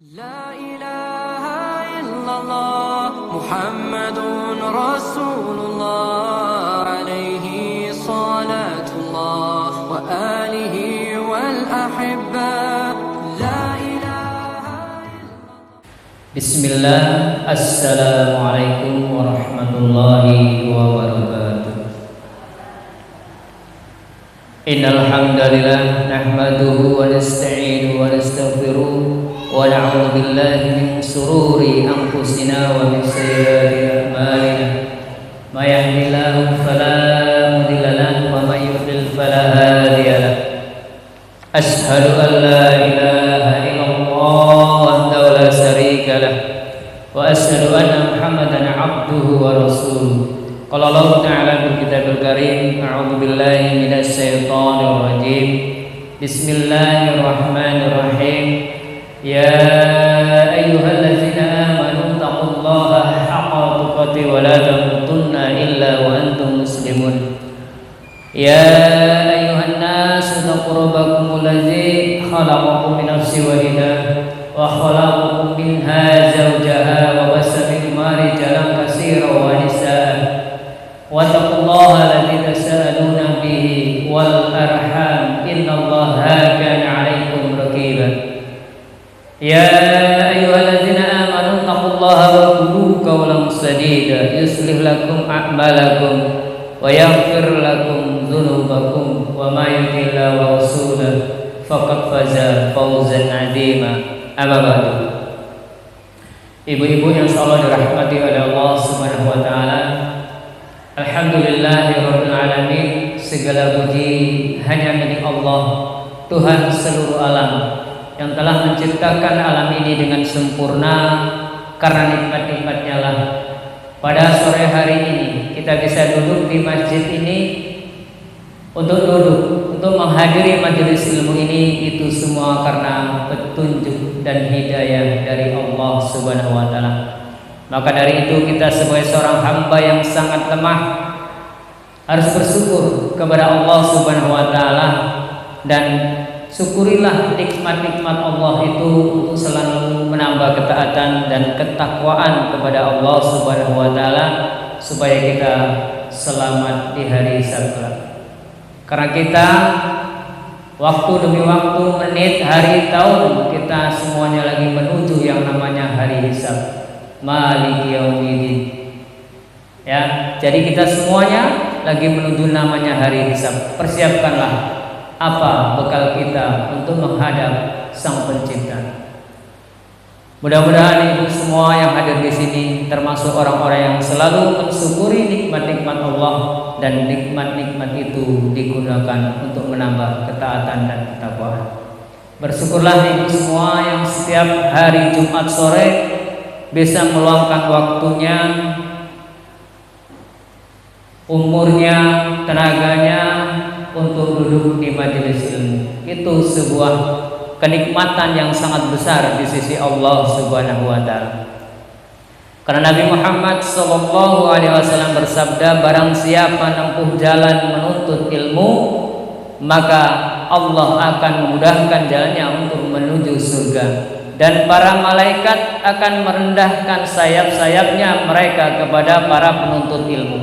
لا إله إلا الله محمد رسول الله عليه صلاة الله وآله والأحبة لا إله إلا الله. بسم الله. Assalamualaikum warahmatullahi wabarakatuh. Innal hamdalillah nahmaduhu wa nasta'inuhu wa nastaghfiruh wa na'udzu billahi min shururi anfusina wa min sayyiati a'malina. May yahdihillahu fala mudilla lahu wa may yudlil fala hadiya lahu. Asyhadu an la ilaha illallah wahdahu la syarika lahu wa asyhadu anna Muhammadan abduhu wa rasuluh. Qala Allah Ta'ala fil Kitabil Karim, a'udzu billahi minasy syaithanir rajim. Bismillahirrahmanirrahim. Ya ayyuhallazina amanu taqullaha haqqa tuqatih wa la tamutunna illa wa antum muslimun. Ya ayyuhan nasu taqu rabbakumul ladzi khalaqakum min nafsin wahidah wa khalaqakum minha zawjaha wa bassa minhuma rijalan katsiran wa nisaa. Wattaqullaha alladzi tasaaluna bihi wal arham innallaha kana 'alaikum raqiba. Ya ayyuhallazina amanu taqullaha wa qulu qawlan sadida yuslih lakum a'malakum wa yaghfir lakum dzunubakum wa may yuti'illah wa rasulahu faqad faza fawzan 'azima. Amma ba'du. Ibu-ibu yang insyaallah dirahmati oleh Allah Subhanahu wa taala, alhamdulillahirabbil alamin. Segala puji hanya milik Allah, Tuhan seluruh alam, yang telah menciptakan alam ini dengan sempurna. Karena nikmat-nikmatnya lah pada sore hari ini kita bisa duduk di masjid ini untuk menghadiri majelis ilmu ini. Itu semua karena petunjuk dan hidayah dari Allah Subhanahu wa taala. Maka dari itu kita sebagai seorang hamba yang sangat lemah harus bersyukur kepada Allah Subhanahu wa taala, dan syukurilah nikmat-nikmat Allah itu untuk selalu menambah ketaatan dan ketakwaan kepada Allah Subhanahu wa taala, supaya kita selamat di hari hisab. Karena kita waktu demi waktu, menit, hari, tahun, kita semuanya lagi menuju yang namanya hari hisab, Maliki Yaumiddin. Ya, jadi kita semuanya lagi menuju namanya hari hisab. Persiapkanlah apa bekal kita untuk menghadap Sang Pencipta. Mudah-mudahan ibu semua yang hadir di sini termasuk orang-orang yang selalu mensyukuri nikmat-nikmat Allah, dan nikmat-nikmat itu digunakan untuk menambah ketaatan dan ketakwaan. Bersyukurlah ibu semua yang setiap hari Jumat sore bisa meluangkan waktunya, umurnya, tenaganya untuk duduk di majelis ilmu. Itu sebuah kenikmatan yang sangat besar di sisi Allah Subhanahu wa taala. Karena Nabi Muhammad sallallahu alaihi wasallam bersabda, barang siapa menempuh jalan menuntut ilmu, maka Allah akan memudahkan jalannya untuk menuju surga, dan para malaikat akan merendahkan sayap-sayapnya mereka kepada para penuntut ilmu,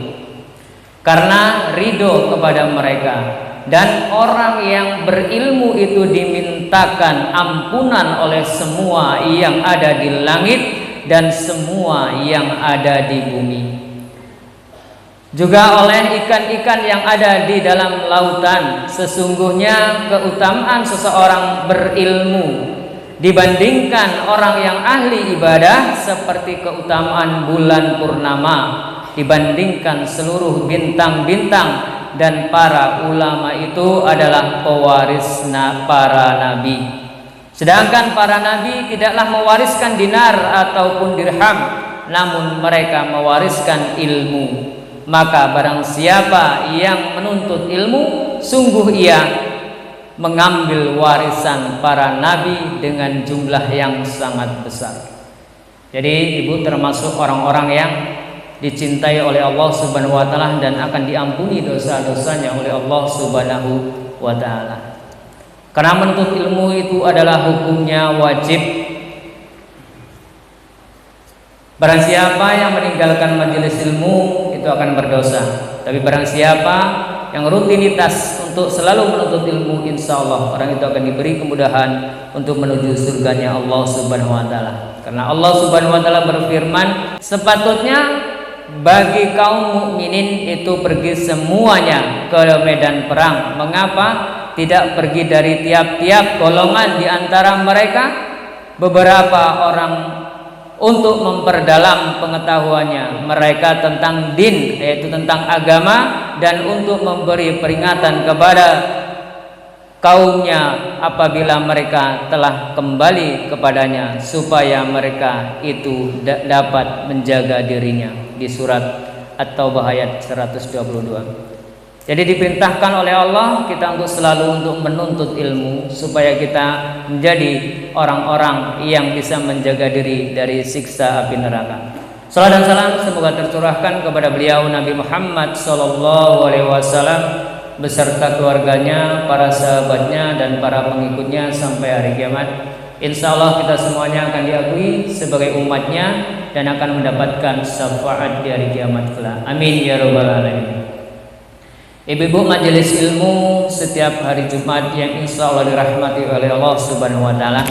karena ridho kepada mereka. Dan orang yang berilmu itu dimintakan ampunan oleh semua yang ada di langit dan semua yang ada di bumi, juga oleh ikan-ikan yang ada di dalam lautan. Sesungguhnya keutamaan seseorang berilmu dibandingkan orang yang ahli ibadah seperti keutamaan bulan purnama dibandingkan seluruh bintang-bintang. Dan para ulama itu adalah pewaris para nabi. Sedangkan para nabi tidaklah mewariskan dinar ataupun dirham, namun mereka mewariskan ilmu. Maka barang siapa yang menuntut ilmu, sungguh ia mengambil warisan para nabi dengan jumlah yang sangat besar. Jadi ibu termasuk orang-orang yang dicintai oleh Allah Subhanahu wa taala dan akan diampuni dosa-dosanya oleh Allah Subhanahu wa taala. Karena menuntut ilmu itu adalah hukumnya wajib, Barang siapa yang meninggalkan majelis ilmu itu akan berdosa. Tapi barang siapa yang rutinitas untuk selalu menuntut ilmu, insya Allah orang itu akan diberi kemudahan untuk menuju surganya Allah Subhanahu wa taala. Karena Allah Subhanahu wa taala berfirman, sepatutnya bagi kaum mukminin itu pergi semuanya ke medan perang. Mengapa tidak pergi dari tiap-tiap golongan di antara mereka? Beberapa orang untuk memperdalam pengetahuannya mereka tentang din, yaitu tentang agama, dan untuk memberi peringatan kepada kaumnya apabila mereka telah kembali kepadanya, supaya mereka itu dapat menjaga dirinya, di surat At-Taubah ayat 122. Jadi diperintahkan oleh Allah kita untuk selalu untuk menuntut ilmu, supaya kita menjadi orang-orang yang bisa menjaga diri dari siksa api neraka. Salam dan salam semoga tercurahkan kepada beliau Nabi Muhammad SAW beserta keluarganya, para sahabatnya, dan para pengikutnya sampai hari kiamat. Insya Allah kita semuanya akan diakui sebagai umatnya dan akan mendapatkan syafaat di hari kiamat kelak. Amin ya rabbal alamin. Ibu-ibu majelis ilmu setiap hari Jumat yang insya Allah dirahmati oleh Allah Subhanahu wa taala.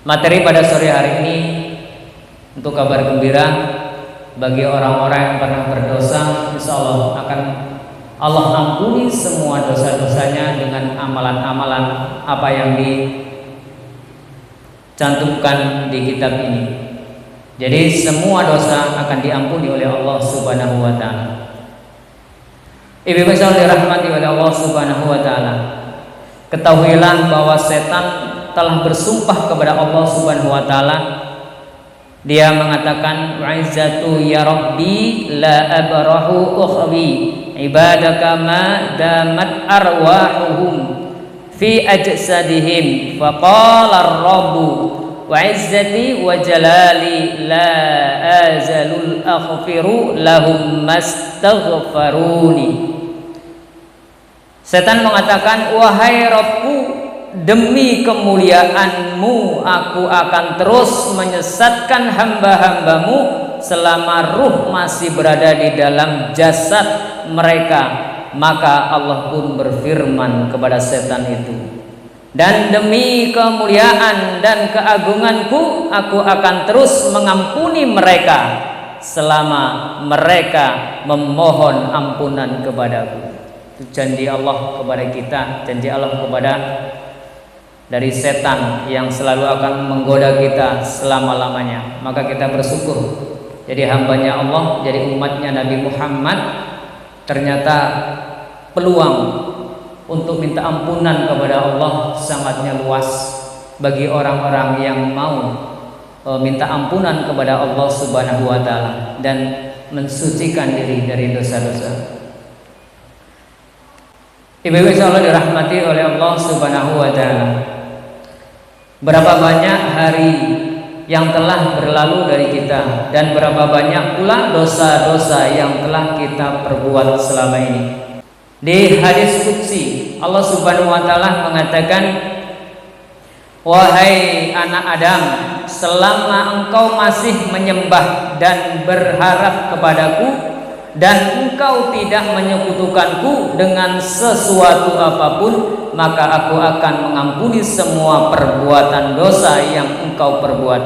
Materi pada sore hari ini untuk kabar gembira bagi orang-orang yang pernah berdosa, insya Allah akan Allah ampuni semua dosa-dosanya dengan amalan-amalan apa yang dicantumkan di kitab ini. Jadi semua dosa akan diampuni oleh Allah Subhanahu wa taala. Ibu-ibu yang dirahmati oleh Allah Subhanahu wa taala, ketahuilah bahwa setan telah bersumpah kepada Allah Subhanahu wa taala. Dia mengatakan, "Wa'izzatu ya Rabbi la abrahu ukhwi ibadaka ma damat arwahuhum fi ajsadihim." Faqala ar-rabbu wa'izzati wa jalali la azalul aghfiru lahum mastaghfaruni. Setan mengatakan, wahai Rabbku, demi kemuliaan-Mu aku akan terus menyesatkan hamba-hambamu selama ruh masih berada di dalam jasad mereka. Maka Allah pun berfirman kepada setan itu, dan demi kemuliaan dan keagunganku aku akan terus mengampuni mereka selama mereka memohon ampunan kepadaku. Itu janji Allah kepada kita, janji Allah kepada dari setan yang selalu akan menggoda kita selama-lamanya. Maka kita bersyukur jadi hambanya Allah, jadi umatnya Nabi Muhammad. Ternyata peluang untuk minta ampunan kepada Allah sangatnya luas bagi orang-orang yang mau minta ampunan kepada Allah Subhanahu wa taala dan mensucikan diri dari dosa-dosa. Ibu-ibu insyaallah dirahmati oleh Allah Subhanahu wa taala. Berapa banyak hari yang telah berlalu dari kita, dan berapa banyak pula dosa-dosa yang telah kita perbuat selama ini. Di hadis qudsi Allah Subhanahu wa taala mengatakan, wahai anak Adam, selama engkau masih menyembah dan berharap kepadaku dan engkau tidak menyekutukanku dengan sesuatu apapun, maka aku akan mengampuni semua perbuatan dosa yang engkau perbuat.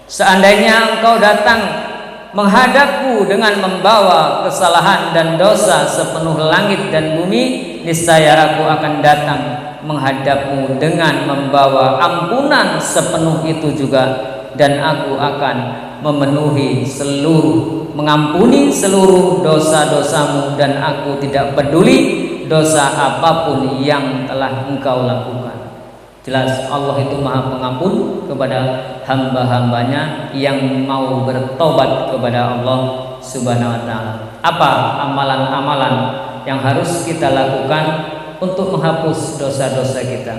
Seandainya engkau datang menghadapku dengan membawa kesalahan dan dosa sepenuh langit dan bumi, niscaya aku akan datang menghadapmu dengan membawa ampunan sepenuh itu juga, dan aku akan mengampuni seluruh dosa-dosamu, dan aku tidak peduli dosa apapun yang telah engkau lakukan. Jelas Allah itu Maha Pengampun kepada hamba-hambanya yang mau bertobat kepada Allah Subhanahu wa taala. Apa amalan-amalan yang harus kita lakukan untuk menghapus dosa-dosa kita?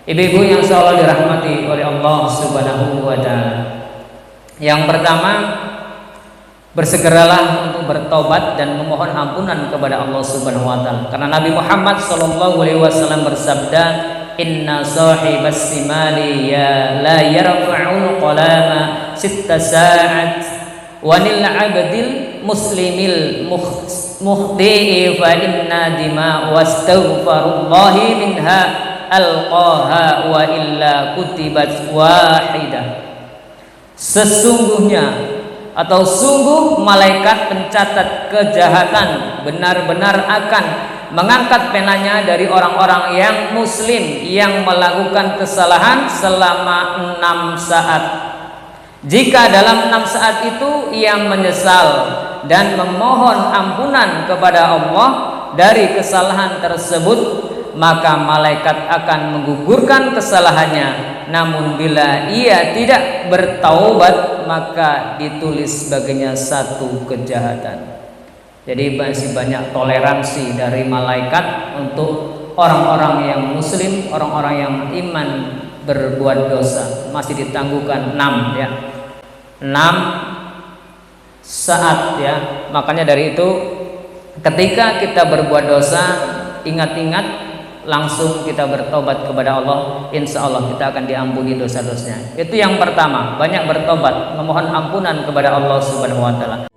Ibu-ibu yang insyaallah dirahmati oleh Allah Subhanahu wa taala. Yang pertama, bersegeralah untuk bertobat dan memohon ampunan kepada Allah Subhanahu wa taala. Karena Nabi Muhammad sallallahu alaihi wasallam bersabda, "Inna sahibas simali ya la yarfa'ul qalama sitta sa'at wa lil 'abdil muslimil mukhti'i fa inna dima wastaghfirullahi minha alqaha wa illa kutibat wahidah. Sesungguhnya atau sungguh malaikat pencatat kejahatan benar-benar akan mengangkat penanya dari orang-orang yang muslim yang melakukan kesalahan selama 6 saat. Jika dalam 6 saat itu ia menyesal dan memohon ampunan kepada Allah dari kesalahan tersebut, maka malaikat akan menggugurkan kesalahannya. Namun bila ia tidak bertaubat, maka ditulis baginya satu kejahatan. Jadi masih banyak toleransi dari malaikat untuk orang-orang yang muslim, orang-orang yang iman berbuat dosa. Masih ditangguhkan 6 ya. 6 saat ya. Makanya dari itu ketika kita berbuat dosa, ingat-ingat langsung kita bertobat kepada Allah, insya Allah kita akan diampuni dosa-dosanya. Itu yang pertama, banyak bertobat, memohon ampunan kepada Allah Subhanahu wa taala.